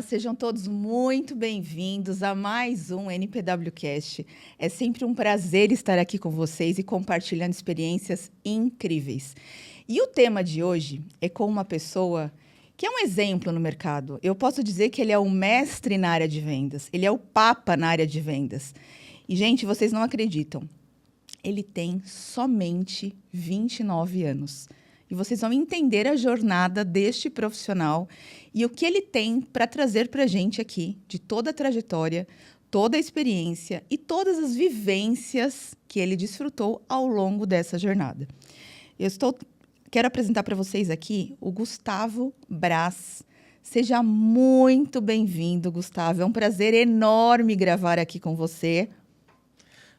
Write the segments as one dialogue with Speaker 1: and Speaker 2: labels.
Speaker 1: sejam todos muito bem-vindos a mais um NPWcast. É sempre um prazer estar aqui com vocês e compartilhando experiências incríveis. E o tema de hoje é com uma pessoa que é um exemplo no mercado. Eu posso dizer que ele é o mestre na área de vendas, ele é o papa na área de vendas. E, gente, vocês não acreditam, ele tem somente 29 anos. E vocês vão entender a jornada deste profissional e o que ele tem para trazer para a gente aqui, de toda a trajetória, toda a experiência e todas as vivências que ele desfrutou ao longo dessa jornada. Quero apresentar para vocês aqui o Gustavo Braz. Seja muito bem-vindo, Gustavo. É um prazer enorme gravar aqui com você.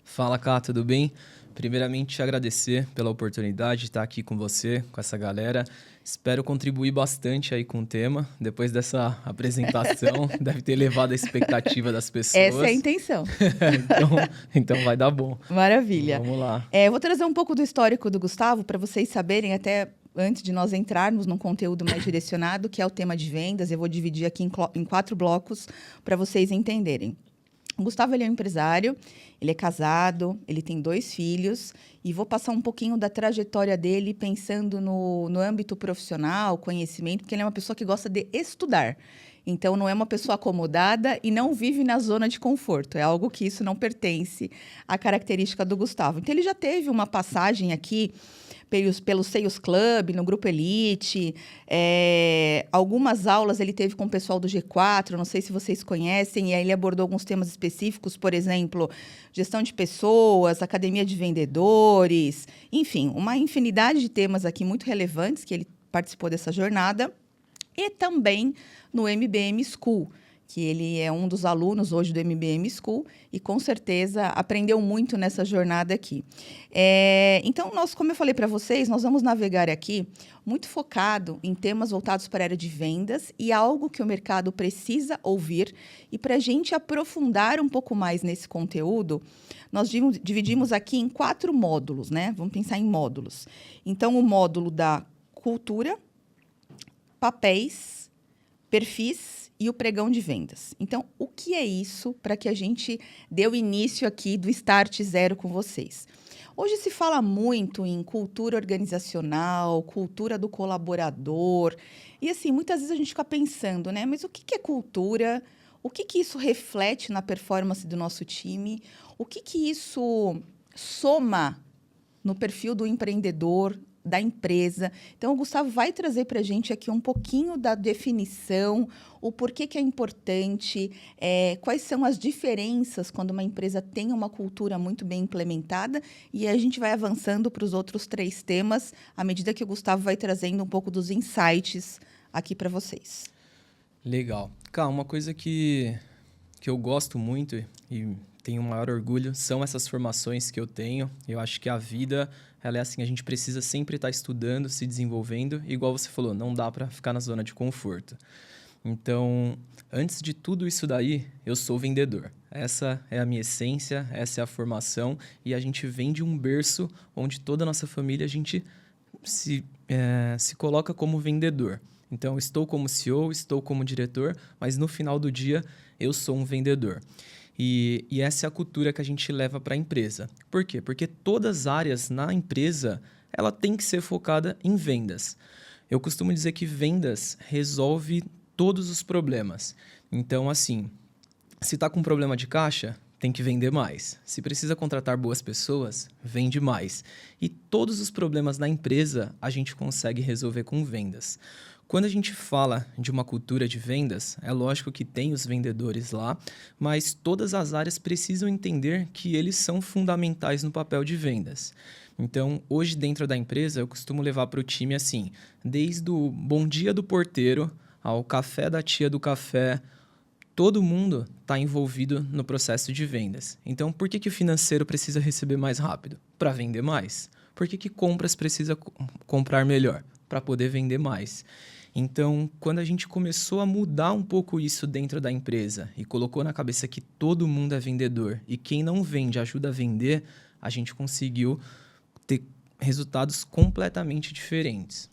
Speaker 2: Fala, Cá, tudo bem? Primeiramente, te agradecer pela oportunidade de estar aqui com você, com essa galera. Espero contribuir bastante aí com o tema. Depois dessa apresentação, deve ter elevado a expectativa das pessoas.
Speaker 1: Essa é a intenção.
Speaker 2: então vai dar bom.
Speaker 1: Maravilha.
Speaker 2: Vamos lá.
Speaker 1: Eu vou trazer um pouco do histórico do Gustavo para vocês saberem, até antes de nós entrarmos num conteúdo mais direcionado, que é o tema de vendas. Eu vou dividir aqui em 4 blocos para vocês entenderem. O Gustavo, ele é um empresário, ele é casado, ele tem 2 filhos e vou passar um pouquinho da trajetória dele pensando no âmbito profissional, conhecimento, porque ele é uma pessoa que gosta de estudar. Então, não é uma pessoa acomodada e não vive na zona de conforto. É algo que isso não pertence à característica do Gustavo. Então, ele já teve uma passagem aqui pelo Sales Club, no Grupo Elite. Algumas aulas ele teve com o pessoal do G4, não sei se vocês conhecem, e aí ele abordou alguns temas específicos, por exemplo, gestão de pessoas, academia de vendedores, enfim, uma infinidade de temas aqui muito relevantes que ele participou dessa jornada. E também no MBM School, que ele é um dos alunos hoje do MBM School e, com certeza, aprendeu muito nessa jornada aqui. Então, como eu falei para vocês, nós vamos navegar aqui muito focado em temas voltados para a área de vendas e algo que o mercado precisa ouvir. E para a gente aprofundar um pouco mais nesse conteúdo, nós dividimos aqui em 4 módulos, né? Vamos pensar em módulos. Então, o módulo da cultura, papéis, perfis e o pregão de vendas. Então, o que é isso para que a gente dê o início aqui do Start Zero com vocês? Hoje se fala muito em cultura organizacional, cultura do colaborador. E, assim, muitas vezes a gente fica pensando, né? Mas o que é cultura? O que isso reflete na performance do nosso time? O que isso soma no perfil do empreendedor, da empresa? Então, o Gustavo vai trazer para a gente aqui um pouquinho da definição, o porquê que é importante, quais são as diferenças quando uma empresa tem uma cultura muito bem implementada, e a gente vai avançando para os outros 3 temas, à medida que o Gustavo vai trazendo um pouco dos insights aqui para vocês.
Speaker 2: Legal. Cá, uma coisa que eu gosto muito e tenho o maior orgulho são essas formações que eu tenho. Eu acho que a vida, ela é assim, a gente precisa sempre estar estudando, se desenvolvendo. E igual você falou, não dá para ficar na zona de conforto. Então, antes de tudo isso daí, eu sou vendedor. Essa é a minha essência, essa é a formação. E a gente vem de um berço onde toda a nossa família, a gente se coloca como vendedor. Então, estou como CEO, estou como diretor, mas no final do dia, eu sou um vendedor. E essa é a cultura que a gente leva para a empresa. Por quê? Porque todas as áreas na empresa, ela tem que ser focada em vendas. Eu costumo dizer que vendas resolve todos os problemas. Então, assim, se está com problema de caixa, tem que vender mais. Se precisa contratar boas pessoas, vende mais. E todos os problemas na empresa, a gente consegue resolver com vendas. Quando a gente fala de uma cultura de vendas, é lógico que tem os vendedores lá, mas todas as áreas precisam entender que eles são fundamentais no papel de vendas. Então, hoje dentro da empresa, eu costumo levar para o time assim, desde o bom dia do porteiro ao café da tia do café, todo mundo está envolvido no processo de vendas. Então, por que o financeiro precisa receber mais rápido? Para vender mais. Por que compras precisa comprar melhor? Para poder vender mais. Então, quando a gente começou a mudar um pouco isso dentro da empresa e colocou na cabeça que todo mundo é vendedor e quem não vende ajuda a vender, a gente conseguiu ter resultados completamente diferentes.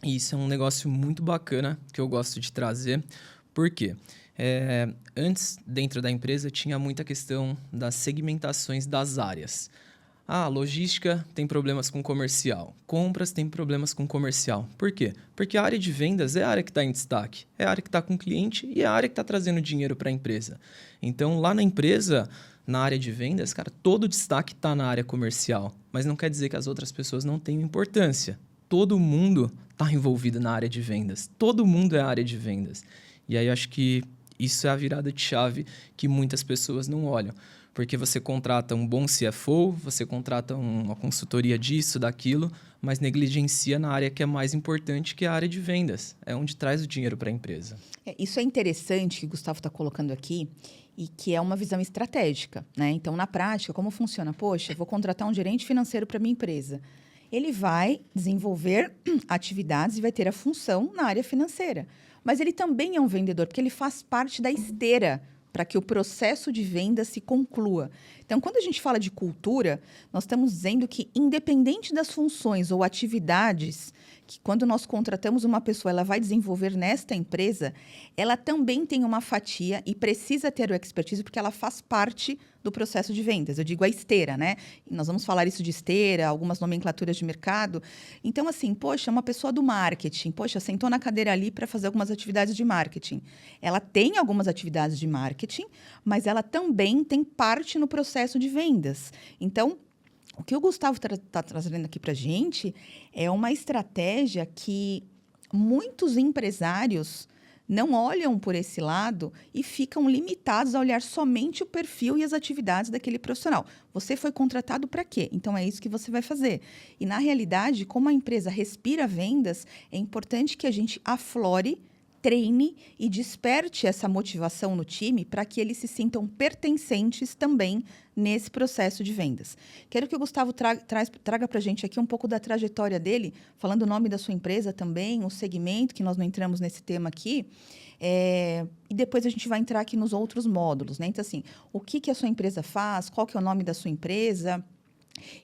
Speaker 2: E isso é um negócio muito bacana que eu gosto de trazer, Por quê? Antes, dentro da empresa, tinha muita questão das segmentações das áreas. Logística tem problemas com comercial. Compras tem problemas com comercial. Por quê? Porque a área de vendas é a área que está em destaque. É a área que está com o cliente e é a área que está trazendo dinheiro para a empresa. Então, lá na empresa, na área de vendas, cara, todo o destaque está na área comercial. Mas não quer dizer que as outras pessoas não tenham importância. Todo mundo está envolvido na área de vendas. Todo mundo é a área de vendas. E aí, eu acho que isso é a virada de chave que muitas pessoas não olham. Porque você contrata um bom CFO, você contrata uma consultoria disso, daquilo, mas negligencia na área que é mais importante, que é a área de vendas. É onde traz o dinheiro para a empresa.
Speaker 1: Isso é interessante que o Gustavo está colocando aqui e que é uma visão estratégica, né? Então, na prática, como funciona? Poxa, eu vou contratar um gerente financeiro para minha empresa. Ele vai desenvolver atividades e vai ter a função na área financeira. Mas ele também é um vendedor, porque ele faz parte da esteira para que o processo de venda se conclua. Então, quando a gente fala de cultura, nós estamos dizendo que, independente das funções ou atividades, que quando nós contratamos uma pessoa, ela vai desenvolver nesta empresa, ela também tem uma fatia e precisa ter o expertise, porque ela faz parte do processo de vendas. Eu digo a esteira, né? E nós vamos falar isso de esteira, algumas nomenclaturas de mercado. Então, assim, poxa, uma pessoa do marketing, poxa, sentou na cadeira ali para fazer algumas atividades de marketing. Ela tem algumas atividades de marketing, mas ela também tem parte no processo de vendas. Então, o que o Gustavo está trazendo aqui para a gente é uma estratégia que muitos empresários não olham por esse lado e ficam limitados a olhar somente o perfil e as atividades daquele profissional. Você foi contratado para quê? Então, é isso que você vai fazer. E, na realidade, como a empresa respira vendas, é importante que a gente aflore, treine e desperte essa motivação no time para que eles se sintam pertencentes também nesse processo de vendas. Quero que o Gustavo traga para a gente aqui um pouco da trajetória dele, falando o nome da sua empresa também, o segmento, que nós não entramos nesse tema aqui, e depois a gente vai entrar aqui nos outros módulos, né? Então, assim, o que a sua empresa faz, qual que é o nome da sua empresa.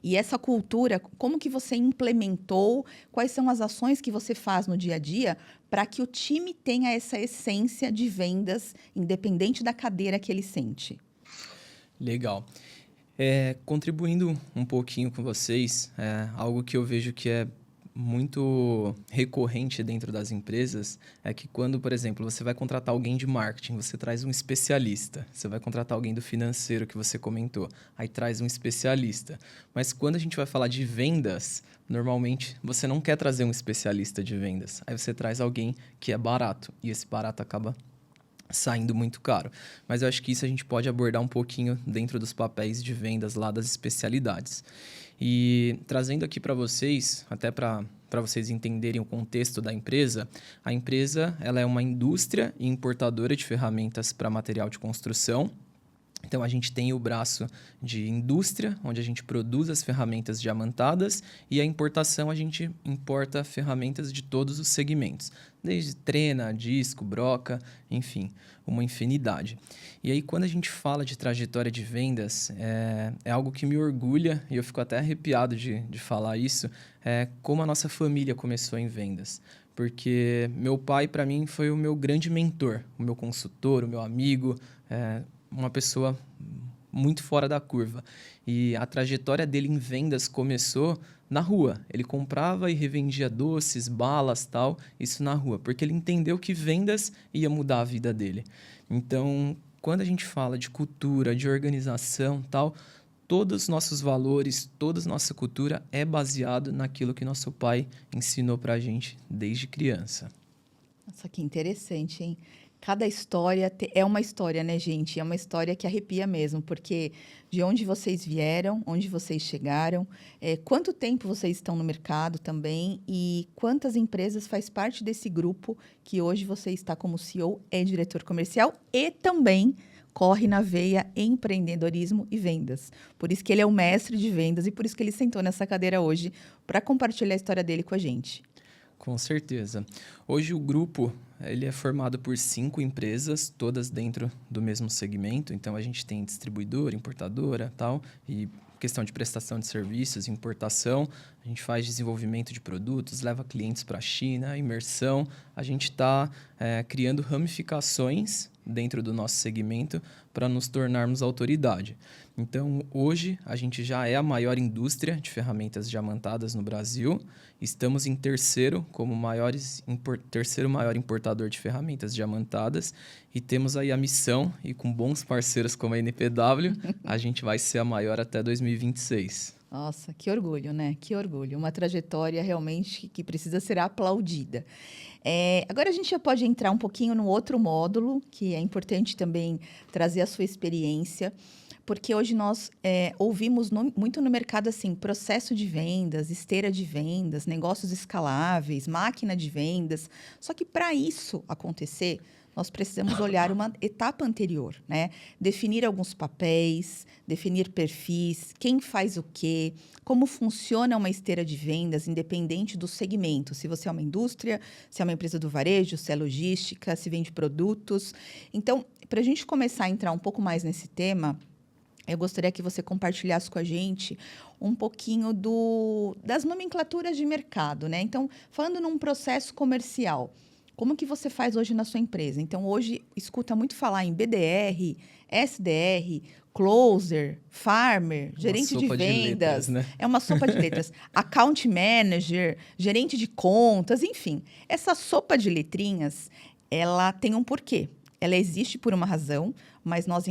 Speaker 1: E essa cultura, como que você implementou? Quais são as ações que você faz no dia a dia para que o time tenha essa essência de vendas, independente da cadeira que ele sente?
Speaker 2: Legal. Contribuindo um pouquinho com vocês, algo que eu vejo que é muito recorrente dentro das empresas é que quando, por exemplo, você vai contratar alguém de marketing, você traz um especialista. Você vai contratar alguém do financeiro que você comentou, aí traz um especialista. Mas quando a gente vai falar de vendas, normalmente você não quer trazer um especialista de vendas. Aí você traz alguém que é barato e esse barato acaba saindo muito caro. Mas eu acho que isso a gente pode abordar um pouquinho dentro dos papéis de vendas lá das especialidades. E trazendo aqui para vocês, até para vocês entenderem o contexto da empresa, a empresa ela é uma indústria e importadora de ferramentas para material de construção. Então, a gente tem o braço de indústria, onde a gente produz as ferramentas diamantadas, e a importação, a gente importa ferramentas de todos os segmentos, desde trena, disco, broca, enfim, uma infinidade. E aí, quando a gente fala de trajetória de vendas, é algo que me orgulha, e eu fico até arrepiado de falar isso, como a nossa família começou em vendas. Porque meu pai, para mim, foi o meu grande mentor, o meu consultor, o meu amigo, uma pessoa muito fora da curva. E a trajetória dele em vendas começou na rua. Ele comprava e revendia doces, balas, tal, isso na rua, porque ele entendeu que vendas ia mudar a vida dele. Então, quando a gente fala de cultura, de organização, tal, todos os nossos valores, toda a nossa cultura é baseado naquilo que nosso pai ensinou pra gente desde criança.
Speaker 1: Nossa, que interessante, hein? Cada história é uma história, né, gente? É uma história que arrepia mesmo, porque de onde vocês vieram, onde vocês chegaram, quanto tempo vocês estão no mercado também e quantas empresas faz parte desse grupo que hoje você está como CEO, é diretor comercial e também corre na veia empreendedorismo e vendas. Por isso que ele é o mestre de vendas e por isso que ele sentou nessa cadeira hoje para compartilhar a história dele com a gente.
Speaker 2: Com certeza. Hoje o grupo ele é formado por 5 empresas, todas dentro do mesmo segmento. Então, a gente tem distribuidora, importadora, tal. E questão de prestação de serviços, importação, a gente faz desenvolvimento de produtos, leva clientes para a China, imersão. A gente está criando ramificações dentro do nosso segmento para nos tornarmos autoridade. Então, hoje, a gente já é a maior indústria de ferramentas diamantadas no Brasil. Estamos em terceiro, como terceiro maior importador de ferramentas diamantadas. E temos aí a missão, e com bons parceiros como a NPW, a gente vai ser a maior até 2026.
Speaker 1: Nossa, que orgulho, né? Que orgulho. Uma trajetória realmente que precisa ser aplaudida. Agora a gente já pode entrar um pouquinho no outro módulo, que é importante também trazer a sua experiência, porque hoje nós ouvimos muito no mercado assim, processo de vendas, esteira de vendas, negócios escaláveis, máquina de vendas. Só que para isso acontecer, nós precisamos olhar uma etapa anterior, né? Definir alguns papéis, definir perfis, quem faz o quê, como funciona uma esteira de vendas, independente do segmento. Se você é uma indústria, se é uma empresa do varejo, se é logística, se vende produtos. Então, para a gente começar a entrar um pouco mais nesse tema, eu gostaria que você compartilhasse com a gente um pouquinho das nomenclaturas de mercado, né? Então, falando num processo comercial, como que você faz hoje na sua empresa? Então, hoje, escuta muito falar em BDR, SDR, closer, farmer, gerente de vendas. De letras, né? É uma sopa de letras. Account manager, gerente de contas, enfim. Essa sopa de letrinhas, ela tem um porquê. Ela existe por uma razão, mas nós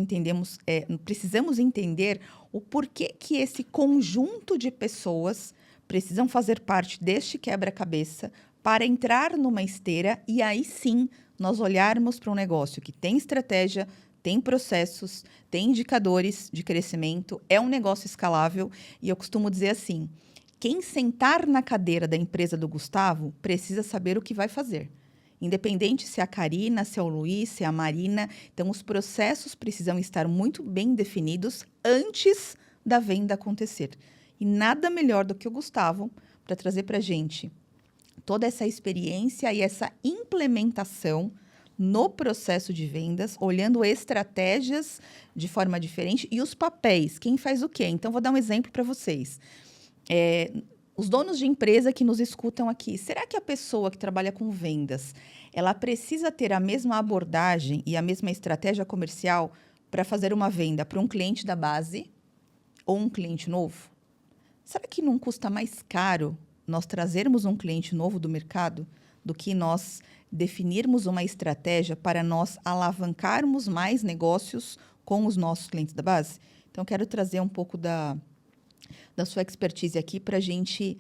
Speaker 1: precisamos entender o porquê que esse conjunto de pessoas precisam fazer parte deste quebra-cabeça para entrar numa esteira e aí sim nós olharmos para um negócio que tem estratégia, tem processos, tem indicadores de crescimento, é um negócio escalável e eu costumo dizer assim, quem sentar na cadeira da empresa do Gustavo precisa saber o que vai fazer. Independente se é a Karina, se é o Luiz, se é a Marina, então os processos precisam estar muito bem definidos antes da venda acontecer. E nada melhor do que o Gustavo para trazer para a gente toda essa experiência e essa implementação no processo de vendas, olhando estratégias de forma diferente e os papéis, quem faz o quê? Então, vou dar um exemplo para vocês. Os donos de empresa que nos escutam aqui, será que a pessoa que trabalha com vendas, ela precisa ter a mesma abordagem e a mesma estratégia comercial para fazer uma venda para um cliente da base ou um cliente novo? Será que não custa mais caro nós trazermos um cliente novo do mercado do que nós definirmos uma estratégia para nós alavancarmos mais negócios com os nossos clientes da base? Então, quero trazer um pouco da sua expertise aqui para a gente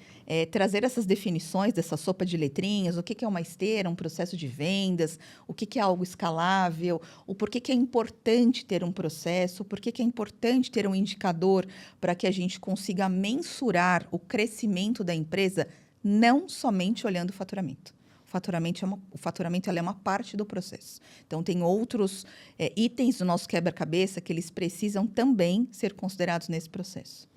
Speaker 1: trazer essas definições dessa sopa de letrinhas, o que é uma esteira, um processo de vendas, o que é algo escalável, o porquê que é importante ter um processo, o porquê que é importante ter um indicador para que a gente consiga mensurar o crescimento da empresa, não somente olhando o faturamento. O faturamento ela é uma parte do processo. Então, tem outros itens do nosso quebra-cabeça que eles precisam também ser considerados nesse processo.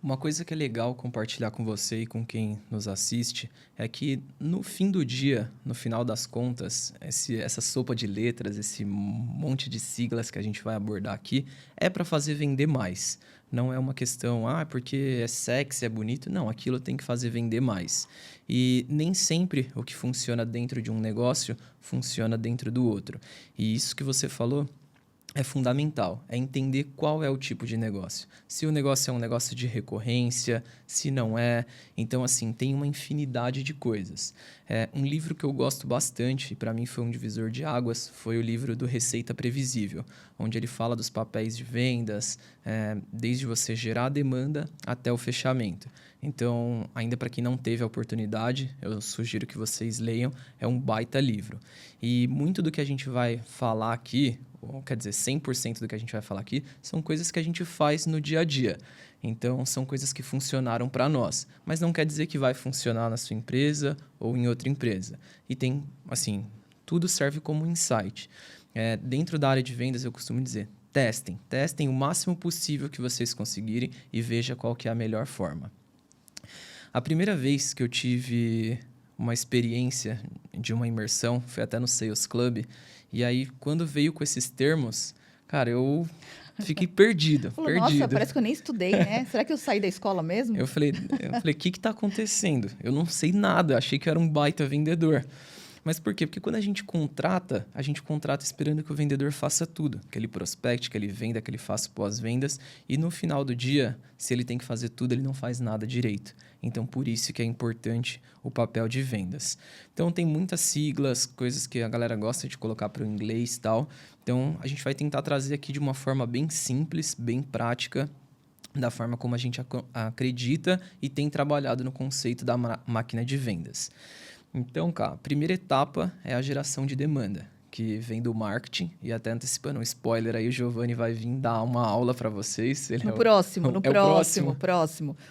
Speaker 2: Uma coisa que é legal compartilhar com você e com quem nos assiste é que, no fim do dia, no final das contas, essa sopa de letras, esse monte de siglas que a gente vai abordar aqui, é para fazer vender mais. Não é uma questão, porque é sexy, é bonito. Não, aquilo tem que fazer vender mais. E nem sempre o que funciona dentro de um negócio funciona dentro do outro. E isso que você falou é fundamental, é entender qual é o tipo de negócio. Se o negócio é um negócio de recorrência, se não é. Então, assim, tem uma infinidade de coisas. Um livro que eu gosto bastante, e para mim foi um divisor de águas, foi o livro do Receita Previsível, onde ele fala dos papéis de vendas, desde você gerar a demanda até o fechamento. Então, ainda para quem não teve a oportunidade, eu sugiro que vocês leiam, é um baita livro. E muito do que a gente vai falar aqui, quer dizer, 100% do que a gente vai falar aqui, são coisas que a gente faz no dia a dia. Então, são coisas que funcionaram para nós, mas não quer dizer que vai funcionar na sua empresa ou em outra empresa. E tem, assim, tudo serve como insight. Dentro da área de vendas, eu costumo dizer, testem o máximo possível que vocês conseguirem e veja qual que é a melhor forma. A primeira vez que eu tive uma experiência de uma imersão foi até no Sales Club. E aí, quando veio com esses termos, cara, eu Fiquei perdido,
Speaker 1: Falou,
Speaker 2: perdido.
Speaker 1: nossa, parece que eu nem estudei, né? Será que eu saí da escola mesmo?
Speaker 2: Eu falei, o que tá acontecendo? Eu não sei nada, achei que eu era um baita vendedor. Mas por quê? Porque quando a gente contrata esperando que o vendedor faça tudo. Que ele prospecte, que ele venda, que ele faça pós-vendas. E no final do dia, se ele tem que fazer tudo, ele não faz nada direito. Então, por isso que é importante o papel de vendas. Então, tem muitas siglas, coisas que a galera gosta de colocar para o inglês e tal. Então, a gente vai tentar trazer aqui de uma forma bem simples, bem prática, da forma como a gente acredita e tem trabalhado no conceito da máquina de vendas. Então, cara, a primeira etapa é a geração de demanda, que vem do marketing. E até antecipando um spoiler aí, o Giovanni vai vir dar uma aula para vocês.
Speaker 1: No próximo.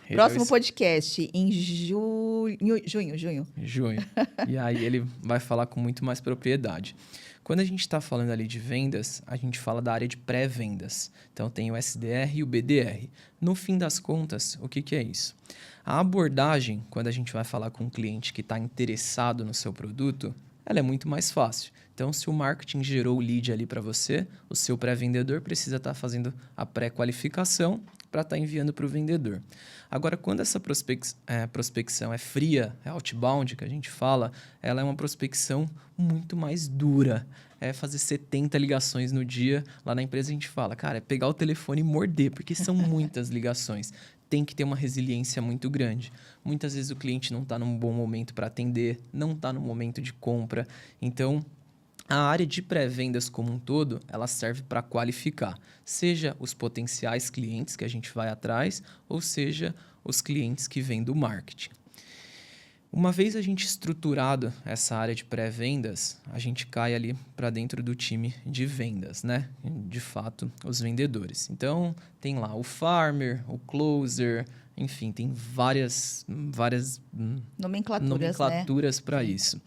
Speaker 2: Próximo
Speaker 1: Podcast, em junho.
Speaker 2: E aí ele vai falar com muito mais propriedade. Quando a gente está falando ali de vendas, a gente fala da área de pré-vendas. Então, tem o SDR e o BDR. No fim das contas, o que é isso? A abordagem, quando a gente vai falar com um cliente que está interessado no seu produto, ela é muito mais fácil. Então, se o marketing gerou o lead ali para você, o seu pré-vendedor precisa estar fazendo a pré-qualificação para estar enviando para o vendedor. Agora, quando essa prospecção é fria, é outbound, que a gente fala, ela é uma prospecção muito mais dura. É fazer 70 ligações no dia. Lá na empresa a gente fala, cara, é pegar o telefone e morder, porque são muitas ligações. Tem que ter uma resiliência muito grande. Muitas vezes o cliente não está num bom momento para atender, não está no momento de compra. Então, a área de pré-vendas como um todo, ela serve para qualificar, seja os potenciais clientes que a gente vai atrás, ou seja, os clientes que vêm do marketing. Uma vez a gente estruturado essa área de pré-vendas, a gente cai ali para dentro do time de vendas, né? De fato, os vendedores. Então, tem lá o farmer, o closer, enfim, tem várias nomenclaturas, né? Para isso.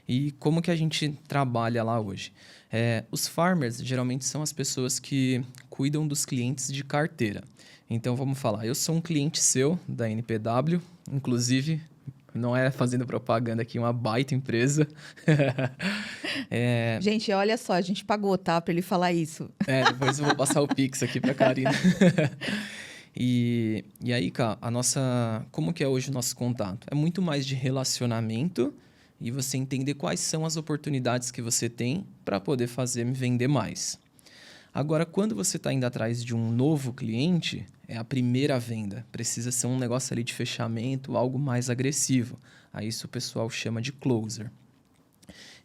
Speaker 2: E como que a gente trabalha lá hoje? Os farmers, geralmente, são as pessoas que cuidam dos clientes de carteira. Então, vamos falar, eu sou um cliente seu da NPW, inclusive... Não é fazendo propaganda aqui, uma baita empresa.
Speaker 1: Gente, olha só, a gente pagou, tá? Para ele falar isso.
Speaker 2: Depois eu vou passar o Pix aqui para a Karina. E aí, cara, como que é hoje o nosso contato? É muito mais de relacionamento e você entender quais são as oportunidades que você tem para poder fazer me vender mais. Agora, quando você está indo atrás de um novo cliente, é a primeira venda. Precisa ser um negócio ali de fechamento, algo mais agressivo. Aí isso o pessoal chama de closer.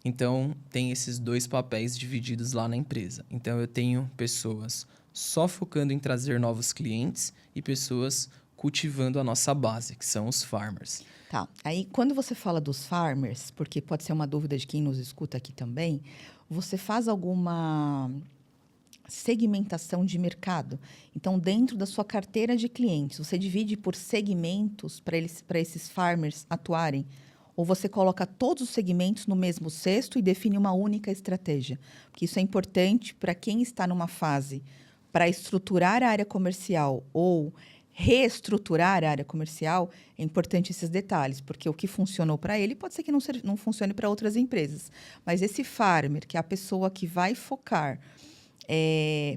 Speaker 2: Então, tem esses dois papéis divididos lá na empresa. Então, eu tenho pessoas só focando em trazer novos clientes e pessoas cultivando a nossa base, que são os farmers.
Speaker 1: Tá. Aí, quando você fala dos farmers, porque pode ser uma dúvida de quem nos escuta aqui também, você faz alguma segmentação de mercado? Então, dentro da sua carteira de clientes, você divide por segmentos para esses farmers atuarem? Ou você coloca todos os segmentos no mesmo cesto e define uma única estratégia? Porque isso é importante para quem está numa fase para estruturar a área comercial ou reestruturar a área comercial, é importante esses detalhes, porque o que funcionou para ele pode ser que não funcione para outras empresas. Mas esse farmer, que é a pessoa que vai focar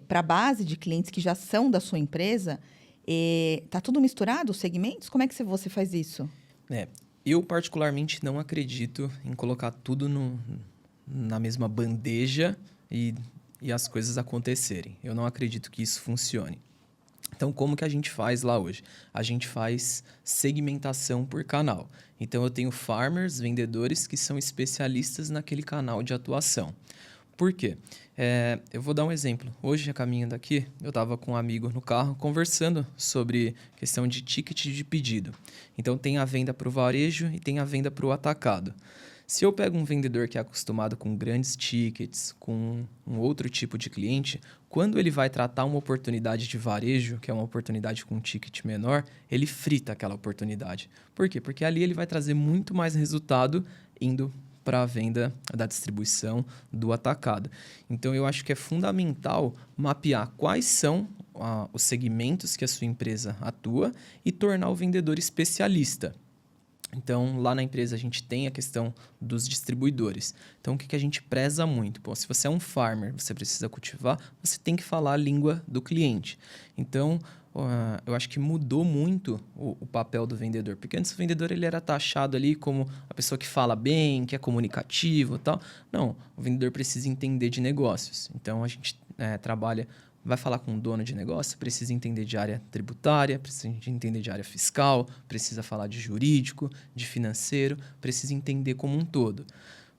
Speaker 1: para a base de clientes que já são da sua empresa, está tudo misturado, os segmentos? Como é que você faz isso?
Speaker 2: Eu, particularmente, não acredito em colocar tudo na mesma bandeja e as coisas acontecerem. Eu não acredito que isso funcione. Então, como que a gente faz lá hoje? A gente faz segmentação por canal. Então, eu tenho farmers, vendedores, que são especialistas naquele canal de atuação. Por quê? Eu vou dar um exemplo. Hoje, a caminho daqui, eu estava com um amigo no carro conversando sobre questão de ticket de pedido. Então, tem a venda para o varejo e tem a venda para o atacado. Se eu pego um vendedor que é acostumado com grandes tickets, com um outro tipo de cliente, quando ele vai tratar uma oportunidade de varejo, que é uma oportunidade com um ticket menor, ele frita aquela oportunidade. Por quê? Porque ali ele vai trazer muito mais resultado indo para a venda da distribuição do atacado. Então, eu acho que é fundamental mapear quais são os segmentos que a sua empresa atua e tornar o vendedor especialista. Então, lá na empresa, a gente tem a questão dos distribuidores. Então, o que a gente preza muito? Pô, se você é um farmer, você precisa cultivar, você tem que falar a língua do cliente. Então, eu acho que mudou muito o papel do vendedor. Porque antes o vendedor ele era taxado ali como a pessoa que fala bem, que é comunicativo e tal. Não, o vendedor precisa entender de negócios. Então, a gente trabalha... Vai falar com um dono de negócio, precisa entender de área tributária, precisa entender de área fiscal, precisa falar de jurídico, de financeiro, precisa entender como um todo.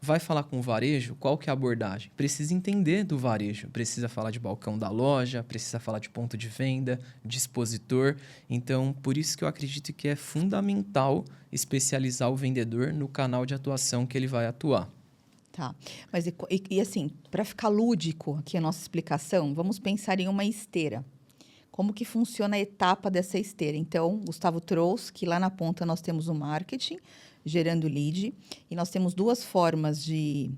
Speaker 2: Vai falar com o varejo, qual que é a abordagem? Precisa entender do varejo, precisa falar de balcão da loja, precisa falar de ponto de venda, de expositor. Então, por isso que eu acredito que é fundamental especializar o vendedor no canal de atuação que ele vai atuar.
Speaker 1: Tá, mas assim, para ficar lúdico aqui a nossa explicação, vamos pensar em uma esteira. Como que funciona a etapa dessa esteira? Então, Gustavo trouxe que lá na ponta nós temos o marketing, gerando lead, e nós temos duas formas de...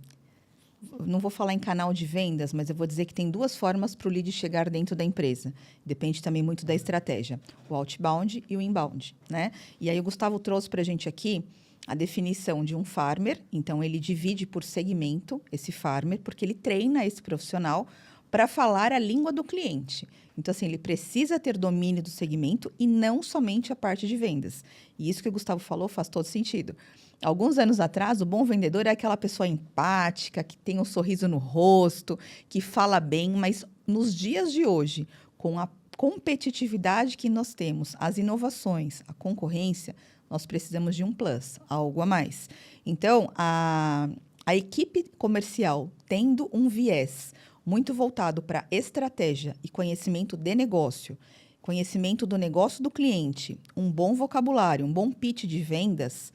Speaker 1: Não vou falar em canal de vendas, mas eu vou dizer que tem duas formas para o lead chegar dentro da empresa. Depende também muito da estratégia. O outbound e o inbound, né? E aí o Gustavo trouxe para a gente aqui a definição de um farmer. Então, ele divide por segmento esse farmer, porque ele treina esse profissional para falar a língua do cliente. Então, assim, ele precisa ter domínio do segmento e não somente a parte de vendas. E isso que o Gustavo falou faz todo sentido. Alguns anos atrás, o bom vendedor é aquela pessoa empática, que tem um sorriso no rosto, que fala bem, mas nos dias de hoje, com a competitividade que nós temos, as inovações, a concorrência, nós precisamos de um plus, algo a mais. Então, a equipe comercial, tendo um viés muito voltado para estratégia e conhecimento de negócio, conhecimento do negócio do cliente, um bom vocabulário, um bom pitch de vendas,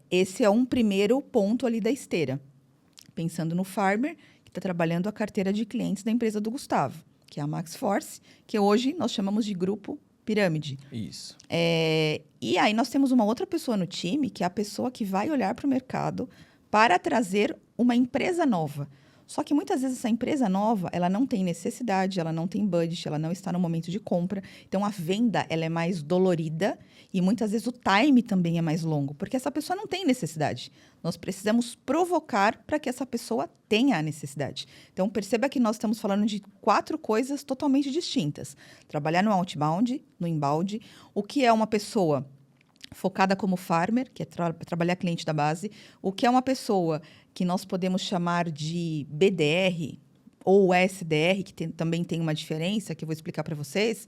Speaker 1: esse é um primeiro ponto ali da esteira. Pensando no farmer, que está trabalhando a carteira de clientes da empresa do Gustavo, que é a Max Force, que hoje nós chamamos de Grupo Pirâmide.
Speaker 2: Isso.
Speaker 1: E aí nós temos uma outra pessoa no time, que é a pessoa que vai olhar para o mercado para trazer uma empresa nova. Só que muitas vezes essa empresa nova, ela não tem necessidade, ela não tem budget, ela não está no momento de compra. Então, a venda, ela é mais dolorida e muitas vezes o time também é mais longo, porque essa pessoa não tem necessidade. Nós precisamos provocar para que essa pessoa tenha a necessidade. Então, perceba que nós estamos falando de 4 coisas totalmente distintas. Trabalhar no outbound, no inbound, o que é uma pessoa focada como farmer, que é trabalhar cliente da base, o que é uma pessoa que nós podemos chamar de BDR ou SDR, que também tem uma diferença, que eu vou explicar para vocês,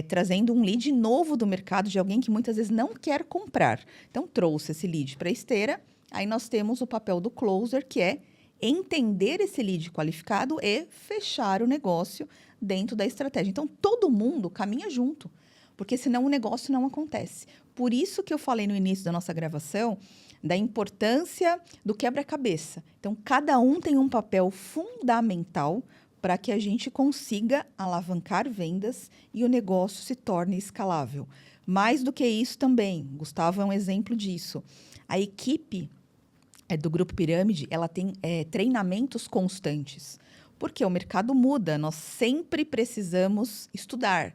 Speaker 1: trazendo um lead novo do mercado de alguém que muitas vezes não quer comprar. Então, trouxe esse lead para a esteira, aí nós temos o papel do closer, que é entender esse lead qualificado e fechar o negócio dentro da estratégia. Então, todo mundo caminha junto, porque senão o negócio não acontece. Por isso que eu falei no início da nossa gravação da importância do quebra-cabeça. Então, cada um tem um papel fundamental para que a gente consiga alavancar vendas e o negócio se torne escalável. Mais do que isso também, Gustavo é um exemplo disso. A equipe do Grupo Pirâmide, ela tem treinamentos constantes, porque o mercado muda, nós sempre precisamos estudar.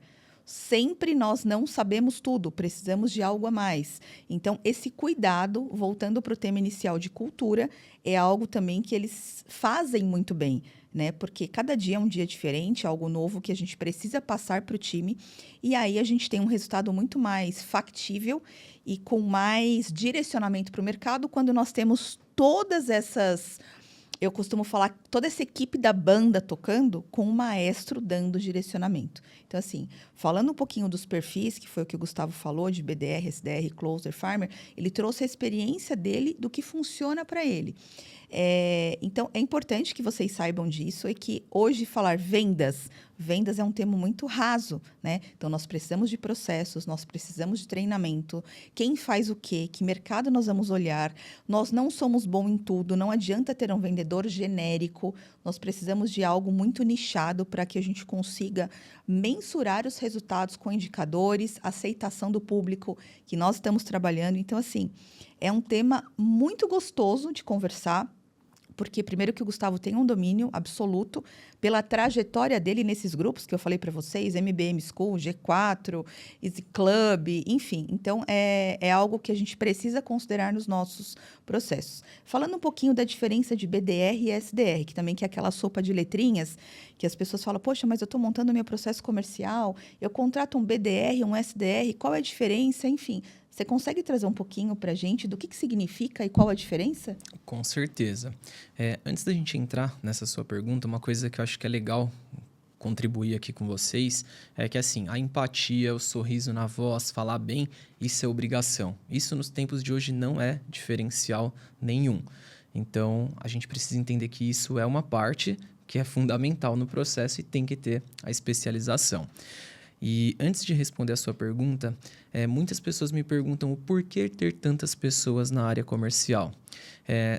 Speaker 1: Sempre nós não sabemos tudo, precisamos de algo a mais. Então, esse cuidado, voltando para o tema inicial de cultura, é algo também que eles fazem muito bem, né? Porque cada dia é um dia diferente, algo novo que a gente precisa passar para o time. E aí a gente tem um resultado muito mais factível e com mais direcionamento para o mercado quando nós temos todas essas... Eu costumo falar toda essa equipe da banda tocando com o maestro dando direcionamento. Então, assim, falando um pouquinho dos perfis, que foi o que o Gustavo falou, de BDR, SDR, Closer, Farmer, ele trouxe a experiência dele do que funciona para ele. Então, é importante que vocês saibam disso e que hoje falar vendas é um termo muito raso, né? Então, nós precisamos de processos, nós precisamos de treinamento, quem faz o quê, que mercado nós vamos olhar, nós não somos bons em tudo, não adianta ter um vendedor genérico, nós precisamos de algo muito nichado para que a gente consiga mensurar os resultados com indicadores, aceitação do público que nós estamos trabalhando. Então, assim, é um tema muito gostoso de conversar, Porque, primeiro, que o Gustavo tem um domínio absoluto pela trajetória dele nesses grupos que eu falei para vocês, MBM School, G4, Easy Club, enfim. Então, é algo que a gente precisa considerar nos nossos processos. Falando um pouquinho da diferença de BDR e SDR, que também que é aquela sopa de letrinhas, que as pessoas falam, poxa, mas eu estou montando meu processo comercial, eu contrato um BDR, um SDR, qual é a diferença? Enfim, você consegue trazer um pouquinho para a gente do que significa e qual a diferença?
Speaker 2: Com certeza. Antes da gente entrar nessa sua pergunta, uma coisa que eu acho que é legal contribuir aqui com vocês é que, assim, a empatia, o sorriso na voz, falar bem, isso é obrigação. Isso nos tempos de hoje não é diferencial nenhum. Então, a gente precisa entender que isso é uma parte que é fundamental no processo e tem que ter a especialização. E antes de responder a sua pergunta, muitas pessoas me perguntam o porquê ter tantas pessoas na área comercial.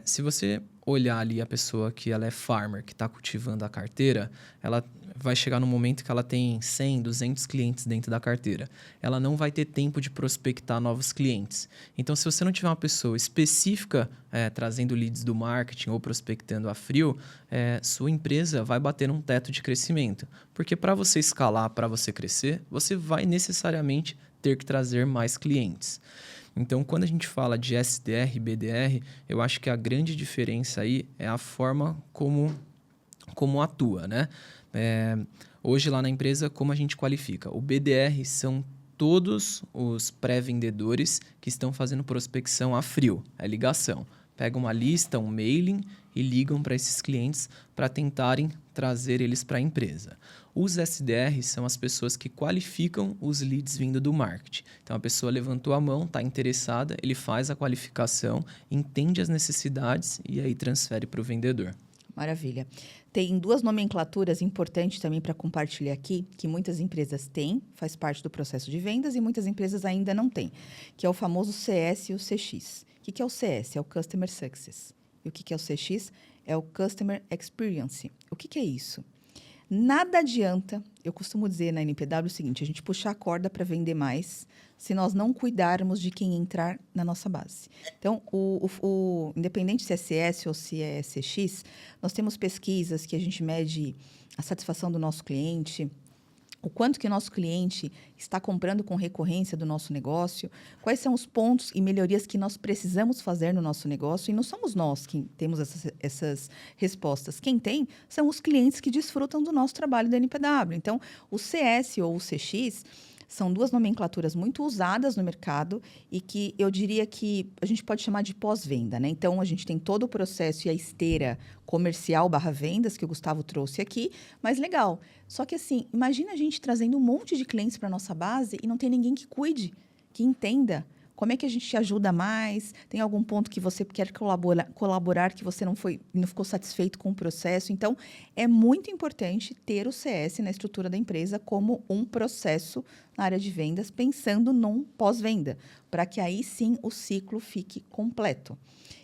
Speaker 2: Se você olhar ali a pessoa que ela é farmer, que está cultivando a carteira, ela vai chegar no momento que ela tem 100, 200 clientes dentro da carteira. Ela não vai ter tempo de prospectar novos clientes. Então, se você não tiver uma pessoa específica trazendo leads do marketing ou prospectando a frio, sua empresa vai bater num teto de crescimento. Porque para você escalar, para você crescer, você vai necessariamente ter que trazer mais clientes. Então, quando a gente fala de SDR e BDR, eu acho que a grande diferença aí é a forma como atua, né? Hoje lá na empresa, como a gente qualifica? O BDR são todos os pré-vendedores que estão fazendo prospecção a frio, é ligação. Pegam uma lista, um mailing e ligam para esses clientes para tentarem trazer eles para a empresa. Os SDRs são as pessoas que qualificam os leads vindo do marketing. Então, a pessoa levantou a mão, está interessada, ele faz a qualificação, entende as necessidades e aí transfere para o vendedor.
Speaker 1: Maravilha. Tem duas nomenclaturas importantes também para compartilhar aqui, que muitas empresas têm, faz parte do processo de vendas, e muitas empresas ainda não têm, que é o famoso CS e o CX. O que é o CS? É o Customer Success. E o que é o CX? É o Customer Experience. O que é isso? Nada adianta, eu costumo dizer na NPW o seguinte, a gente puxar a corda para vender mais se nós não cuidarmos de quem entrar na nossa base. Então, independente se é CS ou se é CX, nós temos pesquisas que a gente mede a satisfação do nosso cliente, o quanto que o nosso cliente está comprando com recorrência do nosso negócio, quais são os pontos e melhorias que nós precisamos fazer no nosso negócio, e não somos nós que temos essas respostas. Quem tem são os clientes que desfrutam do nosso trabalho da NPW. Então, o CS ou o CX são duas nomenclaturas muito usadas no mercado e que eu diria que a gente pode chamar de pós-venda, né? Então, a gente tem todo o processo e a esteira comercial / vendas que o Gustavo trouxe aqui, mas legal. Só que assim, imagina a gente trazendo um monte de clientes para a nossa base e não tem ninguém que cuide, que entenda. Como é que a gente te ajuda mais? Tem algum ponto que você quer colaborar que você não ficou satisfeito com o processo? Então, é muito importante ter o CS na estrutura da empresa como um processo na área de vendas, pensando num pós-venda, para que aí sim o ciclo fique completo.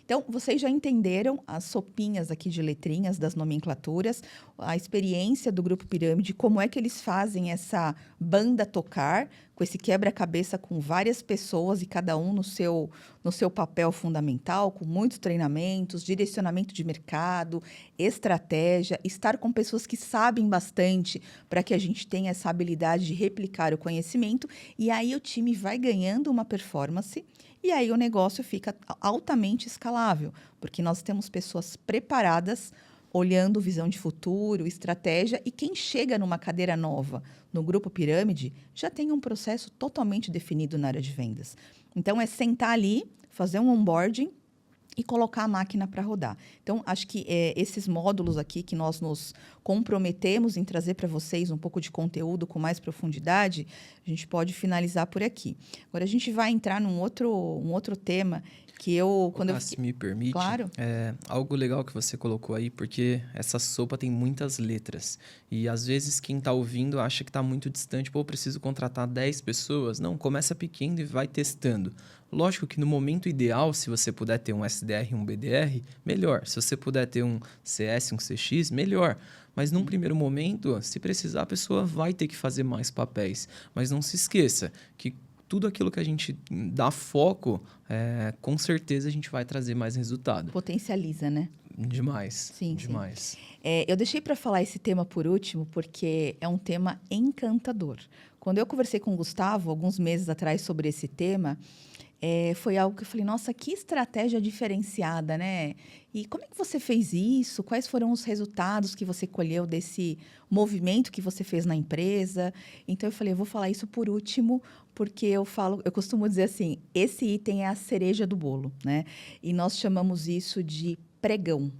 Speaker 1: Então, vocês já entenderam as sopinhas aqui de letrinhas das nomenclaturas, a experiência do Grupo Pirâmide, como é que eles fazem essa banda tocar, com esse quebra-cabeça com várias pessoas e cada um no seu papel fundamental, com muitos treinamentos, direcionamento de mercado, estratégia, estar com pessoas que sabem bastante para que a gente tenha essa habilidade de replicar o conhecimento, e aí o time vai ganhando uma performance. E aí o negócio fica altamente escalável, porque nós temos pessoas preparadas, olhando visão de futuro, estratégia, e quem chega numa cadeira nova no Grupo Pirâmide já tem um processo totalmente definido na área de vendas. Então, é sentar ali, fazer um onboarding e colocar a máquina para rodar. Então, acho que esses módulos aqui que nós nos comprometemos em trazer para vocês um pouco de conteúdo com mais profundidade, a gente pode finalizar por aqui. Agora, a gente vai entrar num outro tema que
Speaker 2: Se me permite,
Speaker 1: claro.
Speaker 2: Algo legal que você colocou aí, porque essa sopa tem muitas letras. E, às vezes, quem está ouvindo acha que está muito distante. Pô, eu preciso contratar 10 pessoas. Não, começa pequeno e vai testando. Lógico que no momento ideal, se você puder ter um SDR e um BDR, melhor. Se você puder ter um CS, um CX, melhor. Mas num primeiro momento, se precisar, a pessoa vai ter que fazer mais papéis. Mas não se esqueça que tudo aquilo que a gente dá foco, com certeza a gente vai trazer mais resultado.
Speaker 1: Potencializa, né?
Speaker 2: Demais.
Speaker 1: Sim,
Speaker 2: demais.
Speaker 1: Eu deixei para falar esse tema por último, porque é um tema encantador. Quando eu conversei com o Gustavo, alguns meses atrás, sobre esse tema, foi algo que eu falei, nossa, que estratégia diferenciada, né? E como é que você fez isso? Quais foram os resultados que você colheu desse movimento que você fez na empresa? Então, eu falei, eu vou falar isso por último, porque eu costumo dizer assim, esse item é a cereja do bolo, né? E nós chamamos isso de pregão.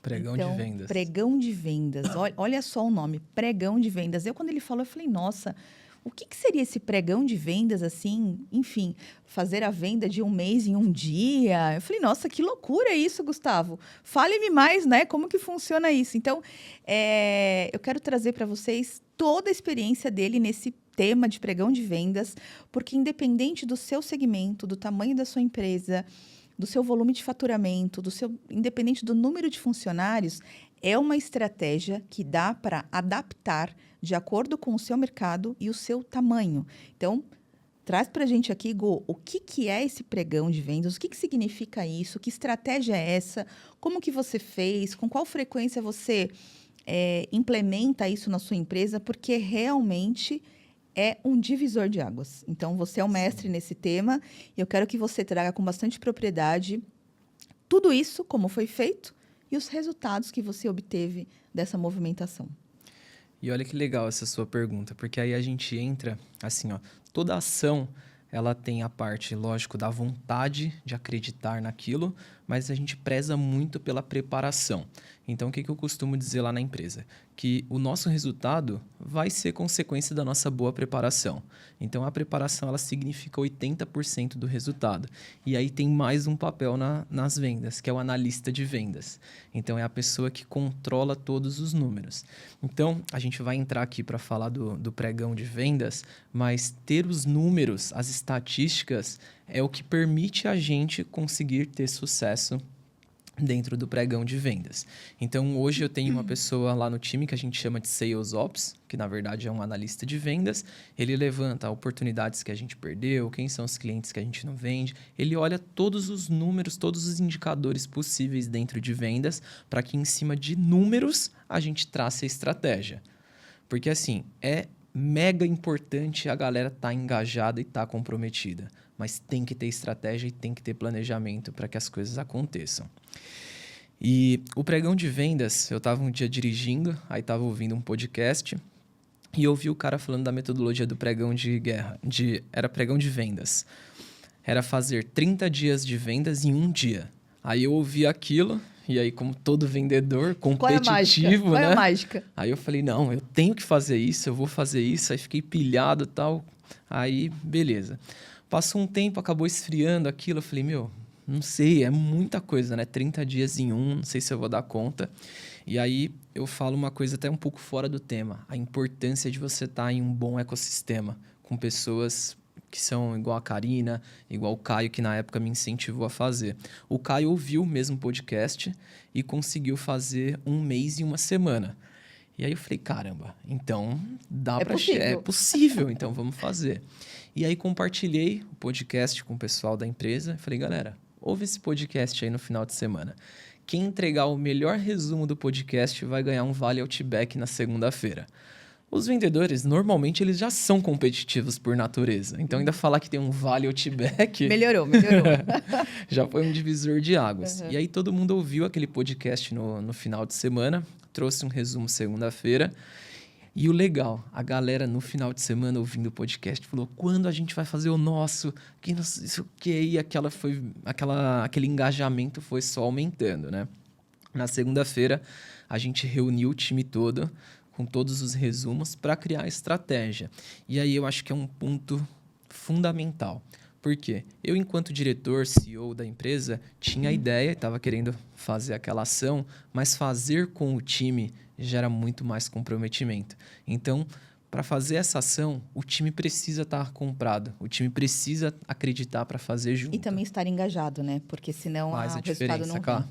Speaker 2: Pregão
Speaker 1: Então,
Speaker 2: de vendas.
Speaker 1: pregão de vendas. Olha só o nome, pregão de vendas. Quando ele falou, eu falei, nossa, o que seria esse pregão de vendas, assim? Enfim, fazer a venda de um mês em um dia. Eu falei, nossa, que loucura isso, Gustavo. Fale-me mais, né? Como que funciona isso? Então, eu quero trazer para vocês toda a experiência dele nesse tema de pregão de vendas, porque independente do seu segmento, do tamanho da sua empresa, do seu volume de faturamento, independente do número de funcionários, é uma estratégia que dá para adaptar de acordo com o seu mercado e o seu tamanho. Então, traz para a gente aqui, Gu, o que é esse pregão de vendas? O que significa isso? Que estratégia é essa? Como que você fez? Com qual frequência você implementa isso na sua empresa? Porque realmente é um divisor de águas. Então, você é um mestre nesse tema e eu quero que você traga com bastante propriedade tudo isso, como foi feito, e os resultados que você obteve dessa movimentação.
Speaker 2: E olha que legal essa sua pergunta, porque aí a gente entra, assim, ó, toda ação, ela tem a parte, lógico, da vontade de acreditar naquilo, mas a gente preza muito pela preparação. Então, o que eu costumo dizer lá na empresa? Que o nosso resultado vai ser consequência da nossa boa preparação. Então, a preparação, ela significa 80% do resultado. E aí tem mais um papel nas vendas, que é o analista de vendas. Então, é a pessoa que controla todos os números. Então, a gente vai entrar aqui para falar do pregão de vendas, mas ter os números, as estatísticas, é o que permite a gente conseguir ter sucesso dentro do pregão de vendas. Então, hoje eu tenho uma pessoa lá no time que a gente chama de Sales Ops, que na verdade é um analista de vendas. Ele levanta oportunidades que a gente perdeu, quem são os clientes que a gente não vende. Ele olha todos os números, todos os indicadores possíveis dentro de vendas, para que em cima de números a gente trace a estratégia. Porque assim, é mega importante a galera estar engajada e estar comprometida. Mas tem que ter estratégia e tem que ter planejamento para que as coisas aconteçam. E o pregão de vendas, eu estava um dia dirigindo, aí estava ouvindo um podcast e ouvi o cara falando da metodologia do pregão de guerra. Era pregão de vendas. Era fazer 30 dias de vendas em um dia. Aí eu ouvi aquilo, e aí como todo vendedor competitivo,
Speaker 1: Qual é a mágica?
Speaker 2: Aí eu falei, não, eu tenho que fazer isso, eu vou fazer isso. Aí fiquei pilhado e tal. Aí, beleza. Passou um tempo, acabou esfriando aquilo. Eu falei, não sei, é muita coisa, né? 30 dias em um, não sei se eu vou dar conta. E aí eu falo uma coisa até um pouco fora do tema. A importância de você estar em um bom ecossistema, com pessoas que são igual a Karina, igual o Caio, que na época me incentivou a fazer. O Caio ouviu o mesmo podcast e conseguiu fazer um mês e uma semana. E aí eu falei, caramba, então é possível, então vamos fazer. E aí compartilhei o podcast com o pessoal da empresa. Falei, galera, ouve esse podcast aí no final de semana. Quem entregar o melhor resumo do podcast vai ganhar um vale Outback na segunda-feira. Os vendedores, normalmente, eles já são competitivos por natureza. Então, ainda falar que tem um vale Outback...
Speaker 1: Melhorou.
Speaker 2: já foi um divisor de águas.
Speaker 1: Uhum.
Speaker 2: E aí, todo mundo ouviu aquele podcast no final de semana. Trouxe um resumo segunda-feira. E o legal, a galera no final de semana ouvindo o podcast falou, quando a gente vai fazer o nosso? Que isso que aí aquele engajamento foi só aumentando, né? Na segunda-feira, a gente reuniu o time todo com todos os resumos para criar a estratégia. E aí eu acho que é um ponto fundamental. Por quê? Eu, enquanto diretor, CEO da empresa, tinha a ideia, estava querendo fazer aquela ação, mas fazer com o time gera muito mais comprometimento. Então, para fazer essa ação, o time precisa estar comprado, o time precisa acreditar para fazer junto.
Speaker 1: E também estar engajado, né? Porque senão
Speaker 2: Faz
Speaker 1: o resultado não vem.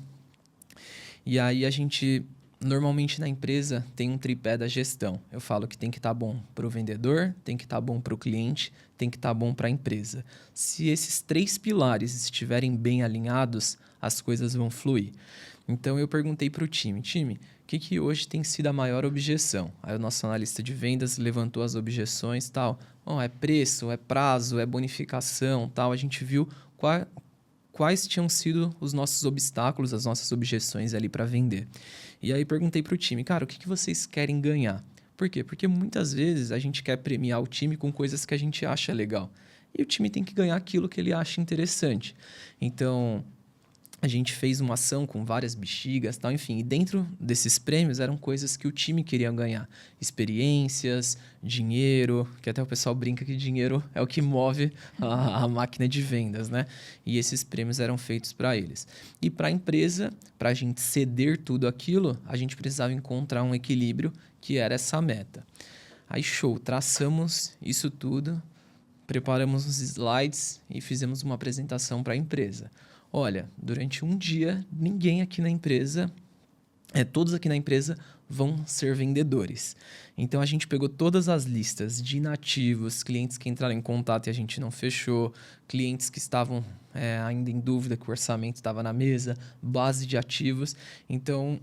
Speaker 2: E aí a gente normalmente na empresa tem um tripé da gestão. Eu falo que tem que estar bom para o vendedor, tem que estar bom para o cliente, tem que estar bom para a empresa. Se esses 3 pilares estiverem bem alinhados, as coisas vão fluir. Então eu perguntei para o time, o que hoje tem sido a maior objeção? Aí o nosso analista de vendas levantou as objeções e tal. É preço, é prazo, é bonificação, tal. A gente viu quais tinham sido os nossos obstáculos, as nossas objeções ali para vender. E aí perguntei para o time, cara, o que vocês querem ganhar? Por quê? Porque muitas vezes a gente quer premiar o time com coisas que a gente acha legal. E o time tem que ganhar aquilo que ele acha interessante. Então, a gente fez uma ação com várias bexigas, tal, enfim. E dentro desses prêmios eram coisas que o time queria ganhar. Experiências, dinheiro, que até o pessoal brinca que dinheiro é o que move a máquina de vendas, né? E esses prêmios eram feitos para eles. E para a empresa, para a gente ceder tudo aquilo, a gente precisava encontrar um equilíbrio que era essa meta. Aí, show, traçamos isso tudo, preparamos os slides e fizemos uma apresentação para a empresa. Olha, durante um dia, ninguém aqui na empresa, todos aqui na empresa vão ser vendedores. Então, a gente pegou todas as listas de inativos, clientes que entraram em contato e a gente não fechou, clientes que estavam ainda em dúvida que o orçamento estava na mesa, base de ativos. Então,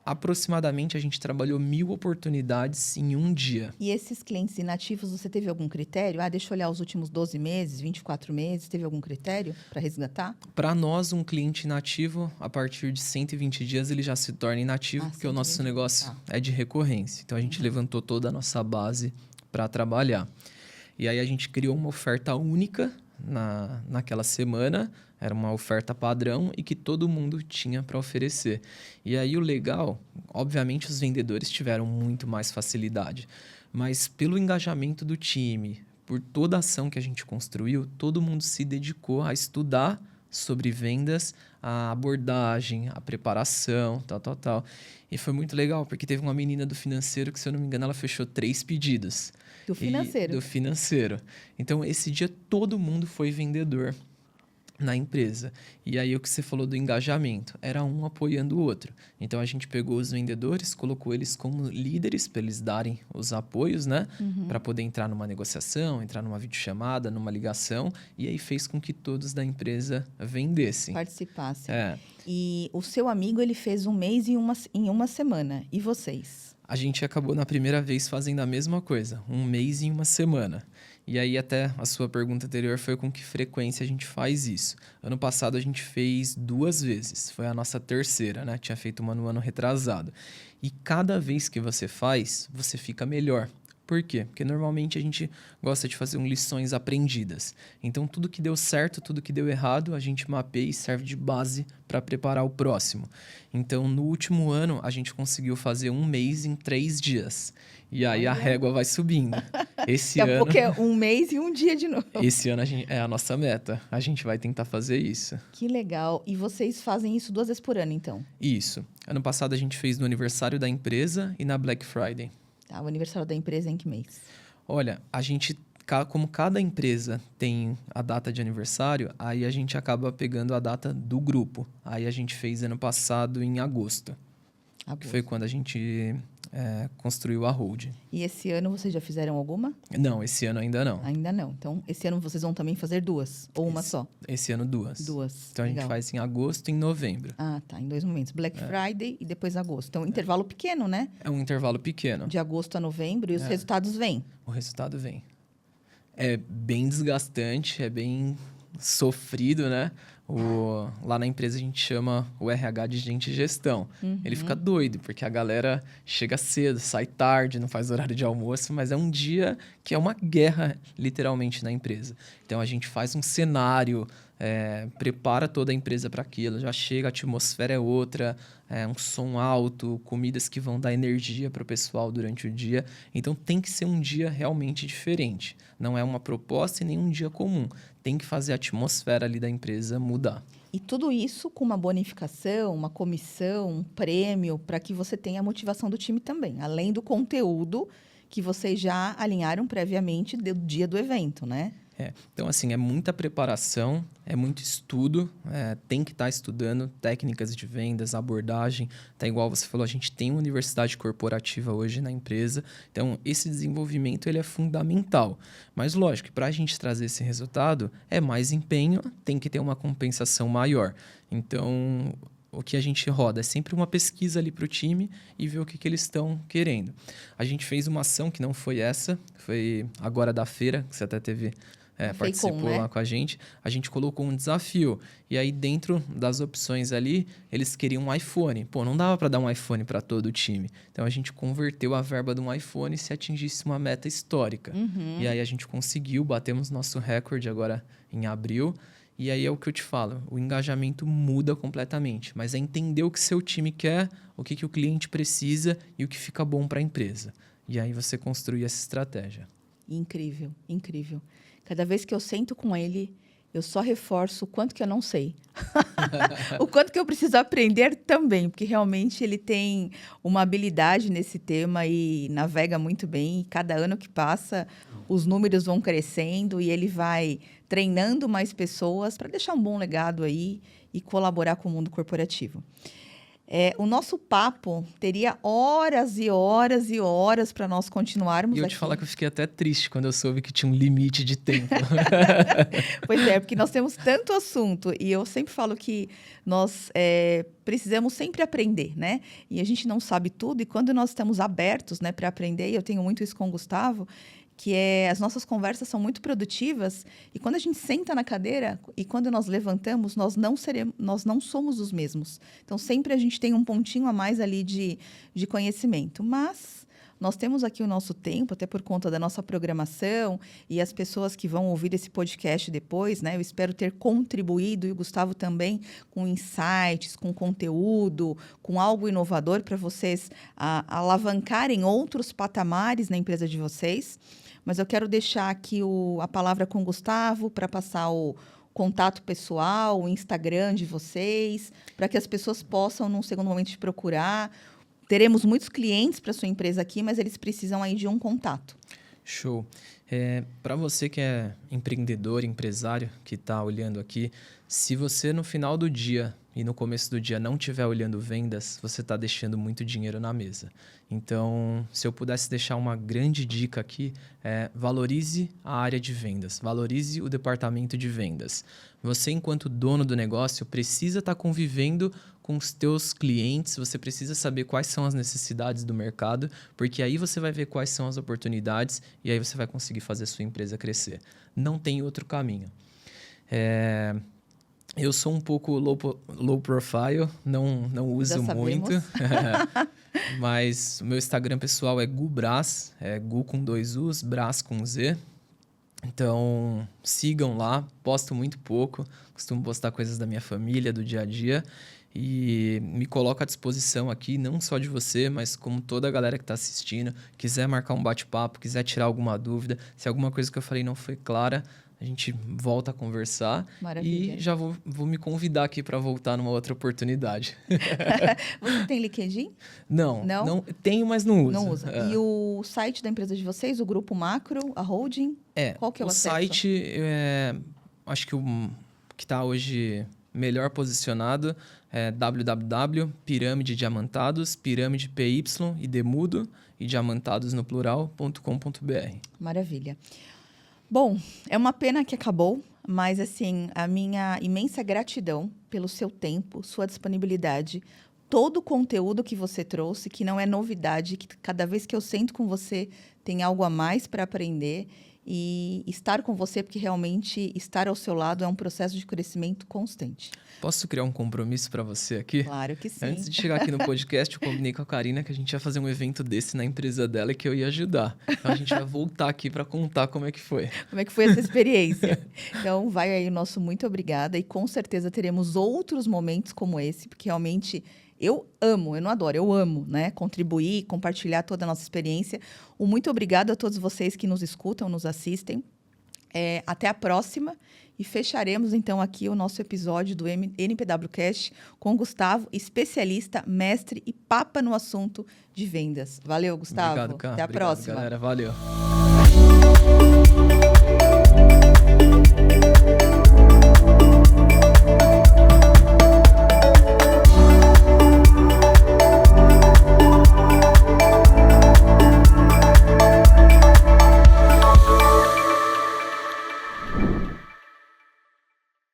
Speaker 2: aproximadamente, a gente trabalhou 1.000 oportunidades em um dia.
Speaker 1: E esses clientes inativos, você teve algum critério? Deixa eu olhar os últimos 12 meses, 24 meses. Teve algum critério para resgatar?
Speaker 2: Para nós, um cliente inativo, a partir de 120 dias, ele já se torna inativo, porque o nosso negócio é de recorrência. Então, a gente levantou toda a nossa base para trabalhar. E aí, a gente criou uma oferta única naquela semana. Era uma oferta padrão e que todo mundo tinha para oferecer. E aí o legal, obviamente os vendedores tiveram muito mais facilidade, mas pelo engajamento do time, por toda a ação que a gente construiu, todo mundo se dedicou a estudar sobre vendas, a abordagem, a preparação, tal. E foi muito legal, porque teve uma menina do financeiro que, se eu não me engano, ela fechou 3 pedidos.
Speaker 1: Do financeiro?
Speaker 2: Do financeiro. Então, esse dia todo mundo foi vendedor na empresa. E aí o que você falou do engajamento, era um apoiando o outro. Então a gente pegou os vendedores, colocou eles como líderes para eles darem os apoios, né? Para poder entrar numa negociação, entrar numa videochamada, numa ligação, e aí fez com que todos da empresa vendessem.
Speaker 1: Participassem. E o seu amigo, ele fez um mês em uma semana. E vocês?
Speaker 2: A gente acabou na primeira vez fazendo a mesma coisa, um mês em uma semana. E aí até a sua pergunta anterior foi com que frequência a gente faz isso. Ano passado a gente fez 2 vezes, foi a nossa terceira, né? Tinha feito uma no ano retrasado. E cada vez que você faz, você fica melhor. Por quê? Porque normalmente a gente gosta de fazer lições aprendidas. Então, tudo que deu certo, tudo que deu errado, a gente mapeia e serve de base para preparar o próximo. Então, no último ano, a gente conseguiu fazer um mês em 3 dias. E aí a régua vai subindo. Esse ano...
Speaker 1: Daqui a pouco é um mês e um dia de novo.
Speaker 2: Esse ano é a nossa meta. A gente vai tentar fazer isso.
Speaker 1: Que legal. E vocês fazem isso 2 vezes por ano, então?
Speaker 2: Isso. Ano passado a gente fez no aniversário da empresa e na Black Friday.
Speaker 1: Tá, o aniversário da empresa é em que mês?
Speaker 2: Olha, a gente, como cada empresa tem a data de aniversário, aí a gente acaba pegando a data do grupo. Aí a gente fez ano passado em agosto. Que foi quando a gente construiu a Hold.
Speaker 1: E esse ano vocês já fizeram alguma?
Speaker 2: Não, esse ano ainda não.
Speaker 1: Ainda não. Então, esse ano vocês vão também fazer 2? Ou uma só?
Speaker 2: Esse ano 2.
Speaker 1: 2.
Speaker 2: Então,
Speaker 1: legal.
Speaker 2: a gente faz em agosto e em novembro.
Speaker 1: Ah, tá. Em 2 momentos. Black Friday e depois agosto. Então, intervalo pequeno, né?
Speaker 2: É um intervalo pequeno.
Speaker 1: De agosto a novembro e os resultados vêm.
Speaker 2: O resultado vem. É bem desgastante, é bem sofrido, né? Lá na empresa a gente chama o RH de gente de gestão. Ele fica doido, porque a galera chega cedo, sai tarde, não faz horário de almoço, mas é um dia que é uma guerra, literalmente, na empresa. Então, a gente faz um cenário, prepara toda a empresa para aquilo, já chega, a atmosfera é outra, um som alto, comidas que vão dar energia para o pessoal durante o dia. Então, tem que ser um dia realmente diferente. Não é uma proposta e nem um dia comum. Tem que fazer a atmosfera ali da empresa mudar.
Speaker 1: E tudo isso com uma bonificação, uma comissão, um prêmio, para que você tenha a motivação do time também. Além do conteúdo que vocês já alinharam previamente do dia do evento, né?
Speaker 2: Então, assim, é muita preparação, é muito estudo, tem que estar estudando técnicas de vendas, abordagem. Tá igual você falou, a gente tem uma universidade corporativa hoje na empresa, então esse desenvolvimento ele é fundamental. Mas, lógico, para a gente trazer esse resultado, é mais empenho, tem que ter uma compensação maior. Então, o que a gente roda é sempre uma pesquisa ali para o time e ver o que eles estão querendo. A gente fez uma ação que não foi essa, foi agora da feira, que você até teve... participou lá com a gente colocou um desafio. E aí, dentro das opções ali, eles queriam um iPhone. Pô, não dava para dar um iPhone para todo o time. Então, a gente converteu a verba de um iPhone se atingisse uma meta histórica. E aí, a gente conseguiu, batemos nosso recorde agora em abril. E aí, é o que eu te falo, o engajamento muda completamente. Mas é entender o que seu time quer, o que o cliente precisa e o que fica bom para a empresa. E aí, você construir essa estratégia.
Speaker 1: Incrível, incrível. Cada vez que eu sento com ele, eu só reforço o quanto que eu não sei. O quanto que eu preciso aprender também, porque realmente ele tem uma habilidade nesse tema e navega muito bem. E cada ano que passa, os números vão crescendo e ele vai treinando mais pessoas para deixar um bom legado aí e colaborar com o mundo corporativo. O nosso papo teria horas e horas e horas para nós continuarmos.
Speaker 2: E eu te falar que eu fiquei até triste quando eu soube que tinha um limite de tempo.
Speaker 1: Pois é, porque nós temos tanto assunto e eu sempre falo que nós precisamos sempre aprender, né? E a gente não sabe tudo e quando nós estamos abertos, né, para aprender, e eu tenho muito isso com o Gustavo, que as nossas conversas são muito produtivas e quando a gente senta na cadeira e quando nós levantamos, nós não somos os mesmos. Então, sempre a gente tem um pontinho a mais ali de conhecimento. Mas nós temos aqui o nosso tempo, até por conta da nossa programação e as pessoas que vão ouvir esse podcast depois, né? Eu espero ter contribuído, e o Gustavo também, com insights, com conteúdo, com algo inovador para vocês alavancarem outros patamares na empresa de vocês. Mas eu quero deixar aqui a palavra com o Gustavo para passar o contato pessoal, o Instagram de vocês, para que as pessoas possam, num segundo momento, te procurar. Teremos muitos clientes para sua empresa aqui, mas eles precisam aí de um contato.
Speaker 2: Show. Para você que é empreendedor, empresário, que está olhando aqui, se você no final do dia e no começo do dia não estiver olhando vendas, você está deixando muito dinheiro na mesa. Então, se eu pudesse deixar uma grande dica aqui, valorize a área de vendas, valorize o departamento de vendas. Você, enquanto dono do negócio, precisa estar convivendo com os teus clientes, você precisa saber quais são as necessidades do mercado, porque aí você vai ver quais são as oportunidades e aí você vai conseguir fazer a sua empresa crescer. Não tem outro caminho. Eu sou um pouco low profile, não uso muito, mas o meu Instagram pessoal é GuBraz, Gu com 2 U's, Braz com Z. Então, sigam lá, posto muito pouco, costumo postar coisas da minha família, do dia a dia. E me coloco à disposição aqui, não só de você, mas como toda a galera que está assistindo. Quiser marcar um bate-papo, quiser tirar alguma dúvida, se alguma coisa que eu falei não foi clara, a gente volta a conversar.
Speaker 1: Maravilha.
Speaker 2: E já vou me convidar aqui para voltar numa outra oportunidade.
Speaker 1: Você tem LinkedIn?
Speaker 2: Não, tenho, mas não uso.
Speaker 1: Não usa. E o site da empresa de vocês, o Grupo Macro, a holding? Qual que é o acesso?
Speaker 2: Site, acho que o que está hoje melhor posicionado é www.pirâmide diamantados, pirâmide PY e demudo e diamantados no plural.com.br.
Speaker 1: Maravilha. Bom, é uma pena que acabou, mas assim, a minha imensa gratidão pelo seu tempo, sua disponibilidade, todo o conteúdo que você trouxe, que não é novidade, que cada vez que eu sento com você tem algo a mais para aprender e estar com você, porque realmente estar ao seu lado é um processo de crescimento constante.
Speaker 2: Posso criar um compromisso para você aqui?
Speaker 1: Claro que sim.
Speaker 2: Antes de chegar aqui no podcast, eu combinei com a Karina que a gente ia fazer um evento desse na empresa dela e que eu ia ajudar. Então, a gente vai voltar aqui para contar como é que foi.
Speaker 1: Como é que foi essa experiência? Então, vai aí o nosso muito obrigada e com certeza teremos outros momentos como esse, porque realmente eu não adoro, eu amo, né? Contribuir, compartilhar toda a nossa experiência. Um muito obrigado a todos vocês que nos escutam, nos assistem. Até a próxima e fecharemos então aqui o nosso episódio do NPWcast com o Gustavo, especialista, mestre e papa no assunto de vendas. Valeu, Gustavo.
Speaker 2: Obrigado, Cá.
Speaker 1: Até a próxima.
Speaker 2: Galera. Valeu.